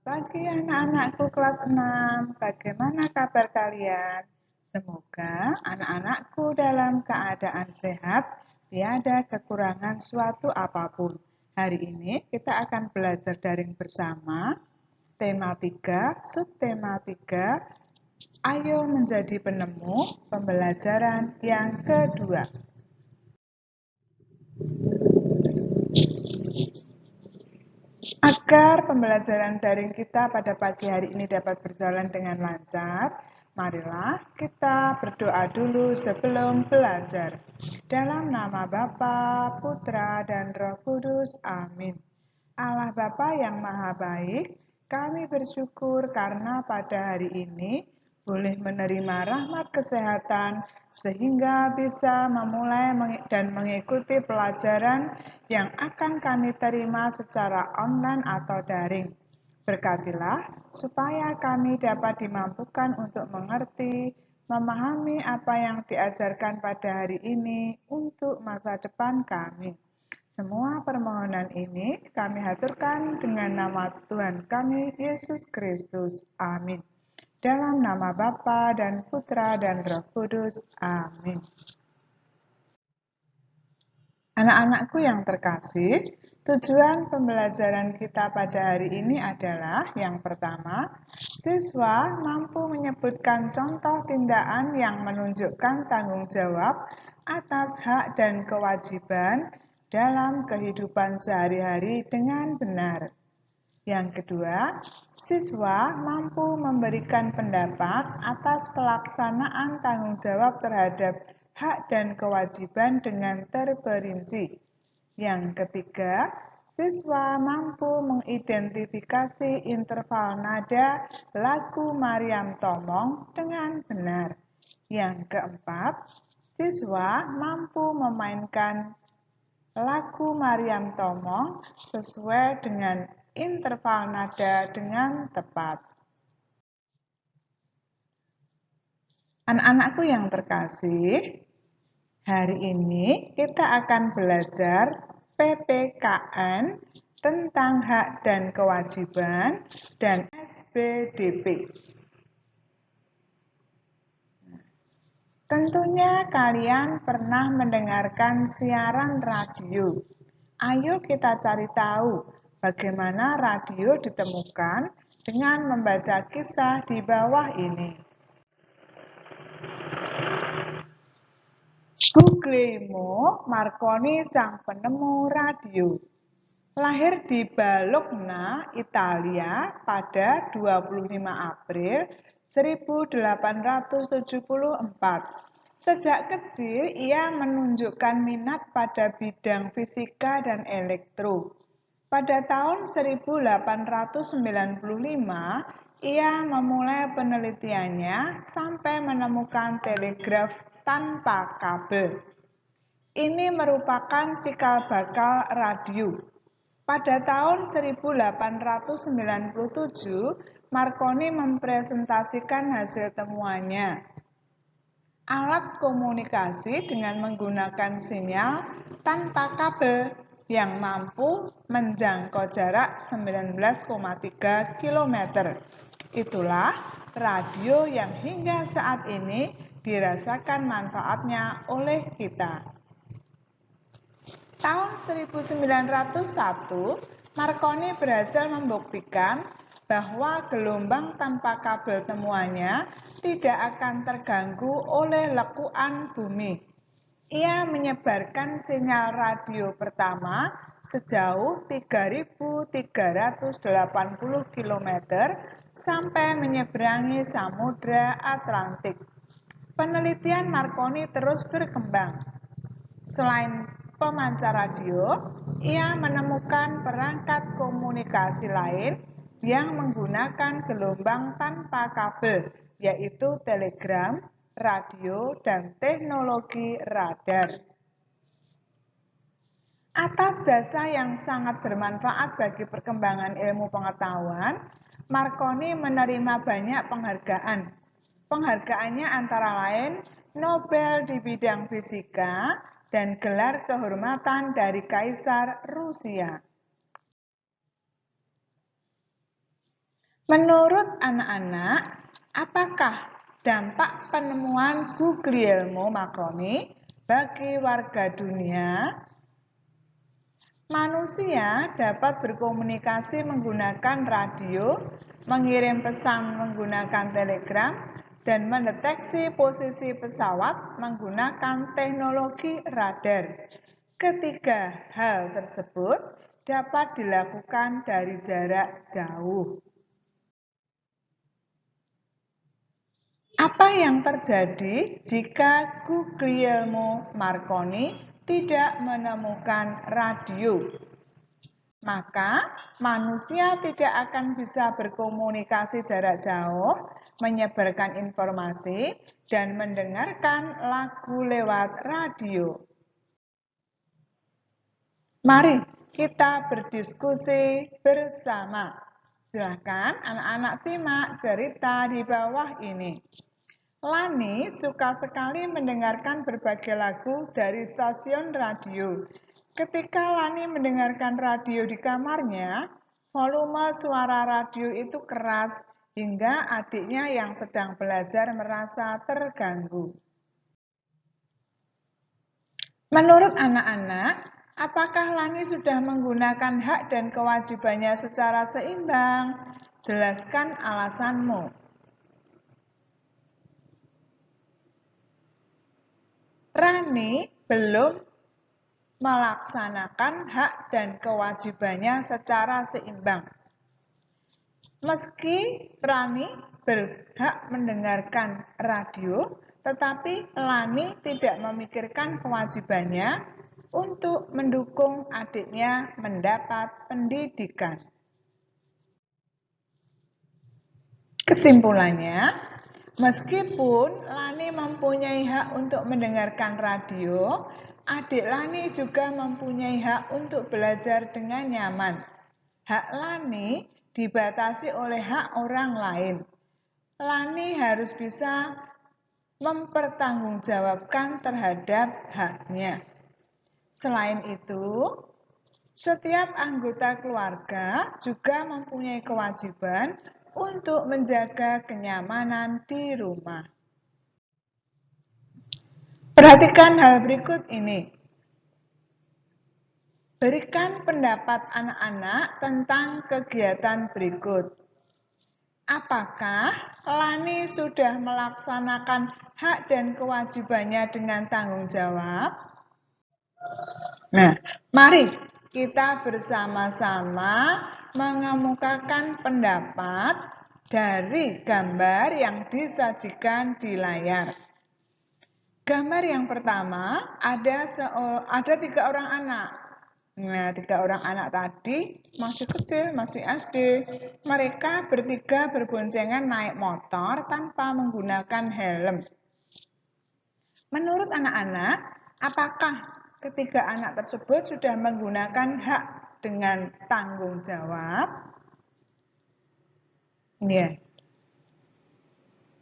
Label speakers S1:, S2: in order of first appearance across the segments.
S1: Pagi anak-anakku kelas 6, bagaimana kabar kalian? Semoga anak-anakku dalam keadaan sehat, tiada kekurangan suatu apapun. Hari ini kita akan belajar daring bersama, tema 3, subtema 3, ayo menjadi penemu, pembelajaran yang kedua. Agar pembelajaran daring kita pada pagi hari ini dapat berjalan dengan lancar, marilah kita berdoa dulu sebelum belajar. Dalam nama Bapa, Putra, dan Roh Kudus. Amin. Allah Bapa yang Maha Baik, kami bersyukur karena pada hari ini boleh menerima rahmat kesehatan sehingga bisa memulai dan mengikuti pelajaran yang akan kami terima secara online atau daring. Berkatilah supaya kami dapat dimampukan untuk mengerti, memahami apa yang diajarkan pada hari ini untuk masa depan kami. Semua permohonan ini kami haturkan dengan nama Tuhan kami, Yesus Kristus. Amin. Dalam nama Bapa dan Putra dan Roh Kudus. Amin. Anak-anakku yang terkasih, tujuan pembelajaran kita pada hari ini adalah yang pertama, siswa mampu menyebutkan contoh tindakan yang menunjukkan tanggung jawab atas hak dan kewajiban dalam kehidupan sehari-hari dengan benar. Yang kedua, siswa mampu memberikan pendapat atas pelaksanaan tanggung jawab terhadap hak dan kewajiban dengan terperinci. Yang ketiga, siswa mampu mengidentifikasi interval nada lagu Mariam Tomong dengan benar. Yang keempat, siswa mampu memainkan lagu Mariam Tomong sesuai dengan interval nada dengan tepat. Anak-anakku yang terkasih, hari ini kita akan belajar PPKN tentang hak dan kewajiban dan SBDP. Tentunya kalian pernah mendengarkan siaran radio. Ayo kita cari tahu bagaimana radio ditemukan dengan membaca kisah di bawah ini. Guglielmo Marconi sang penemu radio. Lahir di Bologna, Italia pada 25 April 1874. Sejak kecil ia menunjukkan minat pada bidang fisika dan elektro. Pada tahun 1895, ia memulai penelitiannya sampai menemukan telegraf tanpa kabel. Ini merupakan cikal bakal radio. Pada tahun 1897, Marconi mempresentasikan hasil temuannya. Alat komunikasi dengan menggunakan sinyal tanpa kabel yang mampu menjangkau jarak 19,3 km. Itulah radio yang hingga saat ini dirasakan manfaatnya oleh kita. Tahun 1901, Marconi berhasil membuktikan bahwa gelombang tanpa kabel temuannya tidak akan terganggu oleh lekukan bumi. Ia menyebarkan sinyal radio pertama sejauh 3.380 km sampai menyeberangi Samudra Atlantik. Penelitian Marconi terus berkembang. Selain pemancar radio, ia menemukan perangkat komunikasi lain yang menggunakan gelombang tanpa kabel, yaitu telegram, radio, dan teknologi radar. Atas jasa yang sangat bermanfaat bagi perkembangan ilmu pengetahuan, Marconi menerima banyak penghargaan. Penghargaannya antara lain Nobel di bidang fisika dan gelar kehormatan dari Kaisar Rusia. Menurut anak-anak, apakah dampak penemuan Guglielmo Marconi bagi warga dunia? Manusia dapat berkomunikasi menggunakan radio, mengirim pesan menggunakan telegram, dan mendeteksi posisi pesawat menggunakan teknologi radar. Ketiga hal tersebut dapat dilakukan dari jarak jauh. Apa yang terjadi jika Guglielmo Marconi tidak menemukan radio? Maka manusia tidak akan bisa berkomunikasi jarak jauh, menyebarkan informasi, dan mendengarkan lagu lewat radio. Mari kita berdiskusi bersama. Silahkan anak-anak simak cerita di bawah ini. Lani suka sekali mendengarkan berbagai lagu dari stasiun radio. Ketika Lani mendengarkan radio di kamarnya, volume suara radio itu keras hingga adiknya yang sedang belajar merasa terganggu. Menurut anak-anak, apakah Lani sudah menggunakan hak dan kewajibannya secara seimbang? Jelaskan alasanmu. Rani belum melaksanakan hak dan kewajibannya secara seimbang. Meski Rani berhak mendengarkan radio, tetapi Lani tidak memikirkan kewajibannya untuk mendukung adiknya mendapat pendidikan. Kesimpulannya, meskipun Lani mempunyai hak untuk mendengarkan radio, adik Lani juga mempunyai hak untuk belajar dengan nyaman. Hak Lani dibatasi oleh hak orang lain. Lani harus bisa mempertanggungjawabkan terhadap haknya. Selain itu, setiap anggota keluarga juga mempunyai kewajiban untuk menjaga kenyamanan di rumah. Perhatikan hal berikut ini. Berikan pendapat anak-anak tentang kegiatan berikut. Apakah Lani sudah melaksanakan hak dan kewajibannya dengan tanggung jawab? Nah, mari kita bersama-sama mengemukakan pendapat dari gambar yang disajikan di layar. Gambar yang pertama ada 3 orang anak. Nah, 3 orang anak tadi masih kecil, masih SD. Mereka bertiga berboncengan naik motor tanpa menggunakan helm. Menurut anak-anak, apakah ketiga anak tersebut sudah menggunakan hak dengan tanggung jawab? Ya.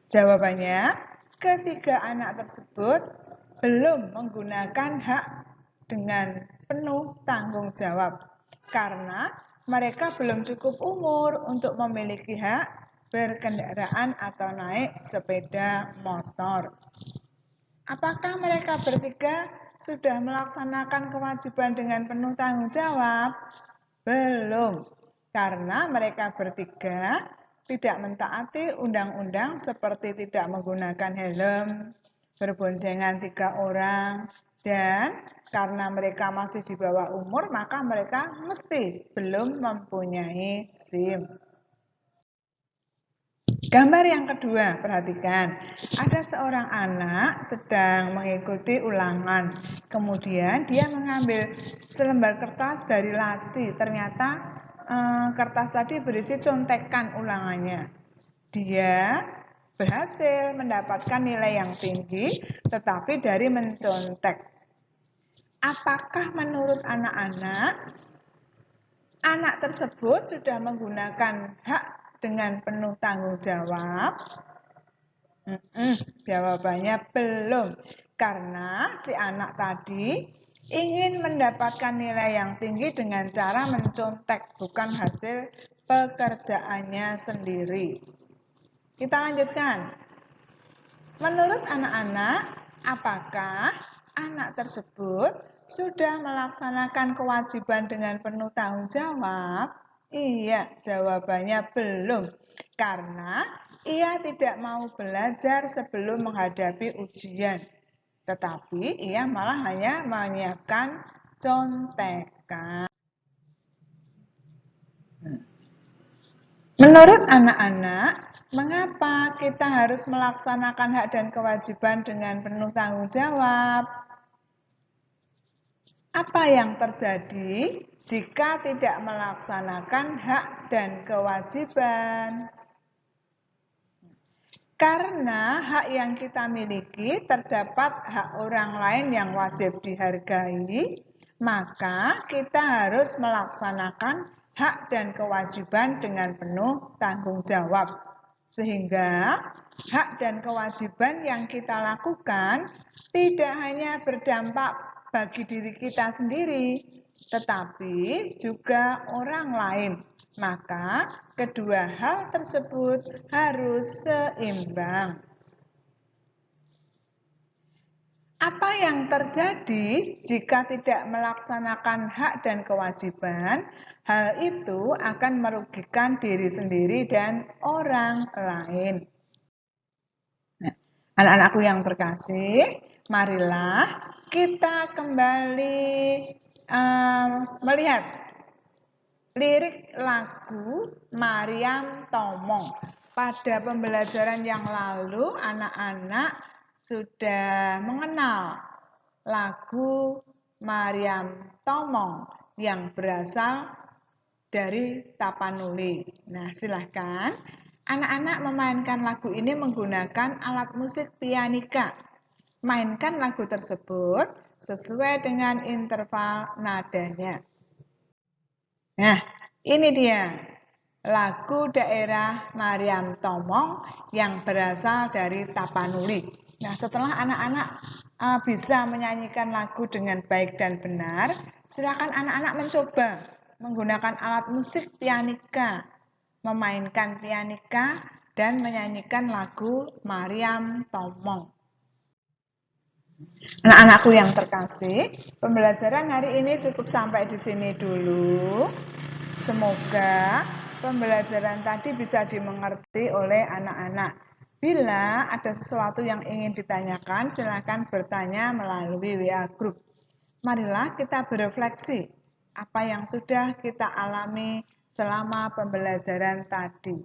S1: Jawabannya, ketiga anak tersebut belum menggunakan hak dengan penuh tanggung jawab karena mereka belum cukup umur untuk memiliki hak berkendaraan atau naik sepeda motor. Apakah mereka bertiga sudah melaksanakan kewajiban dengan penuh tanggung jawab? Belum, karena mereka bertiga tidak mentaati undang-undang seperti tidak menggunakan helm, berboncengan 3 orang, dan karena mereka masih di bawah umur, maka mereka mesti belum mempunyai SIM. Gambar yang kedua, perhatikan. Ada seorang anak sedang mengikuti ulangan. Kemudian dia mengambil selembar kertas dari laci. Ternyata kertas tadi berisi contekan ulangannya. Dia berhasil mendapatkan nilai yang tinggi, tetapi dari mencontek. Apakah menurut anak-anak, anak tersebut sudah menggunakan hak dengan penuh tanggung jawab? Jawabannya belum, karena si anak tadi ingin mendapatkan nilai yang tinggi dengan cara mencontek, bukan hasil pekerjaannya sendiri. Kita lanjutkan. Menurut anak-anak, apakah anak tersebut sudah melaksanakan kewajiban dengan penuh tanggung jawab? Iya, jawabannya belum. Karena ia tidak mau belajar sebelum menghadapi ujian. Tetapi ia malah hanya menyiapkan contekan. Menurut anak-anak, mengapa kita harus melaksanakan hak dan kewajiban dengan penuh tanggung jawab? Apa yang terjadi jika tidak melaksanakan hak dan kewajiban? Karena hak yang kita miliki terdapat hak orang lain yang wajib dihargai, maka kita harus melaksanakan hak dan kewajiban dengan penuh tanggung jawab. Sehingga hak dan kewajiban yang kita lakukan tidak hanya berdampak bagi diri kita sendiri, tetapi juga orang lain. Maka kedua hal tersebut harus seimbang. Apa yang terjadi jika tidak melaksanakan hak dan kewajiban? Hal itu akan merugikan diri sendiri dan orang lain. Nah, anak-anakku yang terkasih, marilah kita kembali melihat lirik lagu Maryam Tomong. Pada pembelajaran yang lalu, anak-anak sudah mengenal lagu Maryam Tomong yang berasal dari Tapanuli. Nah, silahkan anak-anak memainkan lagu ini menggunakan alat musik pianika. Mainkan lagu tersebut sesuai dengan interval nadanya. Nah, ini dia lagu daerah Maryam Tomong yang berasal dari Tapanuli. Nah, setelah anak-anak bisa menyanyikan lagu dengan baik dan benar, silakan anak-anak mencoba menggunakan alat musik pianika, memainkan pianika, dan menyanyikan lagu Maryam Tomong. Anak-anakku yang terkasih, pembelajaran hari ini cukup sampai di sini dulu. Semoga pembelajaran tadi bisa dimengerti oleh anak-anak. Bila ada sesuatu yang ingin ditanyakan, silakan bertanya melalui WA Group. Marilah kita berefleksi apa yang sudah kita alami selama pembelajaran tadi.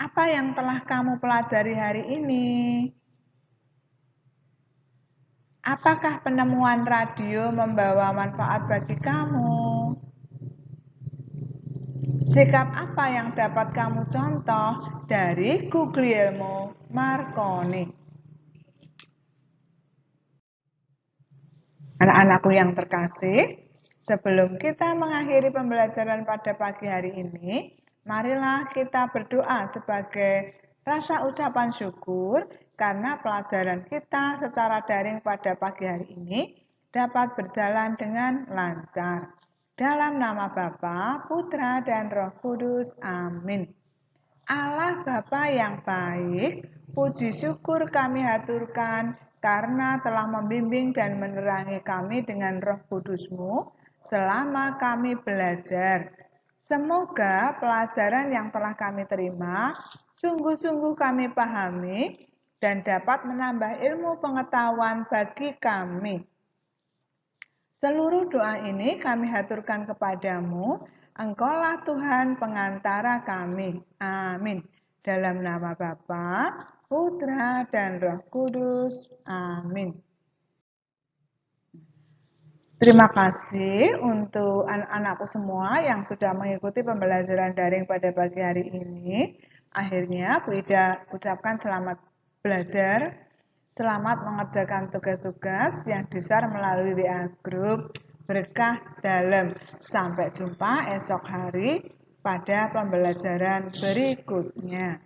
S1: Apa yang telah kamu pelajari hari ini? Apakah penemuan radio membawa manfaat bagi kamu? Sikap apa yang dapat kamu contoh dari Guglielmo Marconi? Anak-anakku yang terkasih, sebelum kita mengakhiri pembelajaran pada pagi hari ini, marilah kita berdoa sebagai rasa ucapan syukur karena pelajaran kita secara daring pada pagi hari ini dapat berjalan dengan lancar. Dalam nama Bapa, Putra, dan Roh Kudus. Amin. Allah Bapa yang baik, puji syukur kami haturkan karena telah membimbing dan menerangi kami dengan Roh Kudus-Mu selama kami belajar. Semoga pelajaran yang telah kami terima sungguh-sungguh kami pahami dan dapat menambah ilmu pengetahuan bagi kami. Seluruh doa ini kami haturkan kepadamu, Engkaulah Tuhan pengantara kami. Amin. Dalam nama Bapa, Putra, dan Roh Kudus. Amin. Terima kasih untuk anak-anakku semua yang sudah mengikuti pembelajaran daring pada pagi hari ini. Akhirnya, Bu Ida ucapkan selamat belajar. Selamat mengerjakan tugas-tugas yang di-share melalui WA Group Berkah Dalam. Sampai jumpa esok hari pada pembelajaran berikutnya.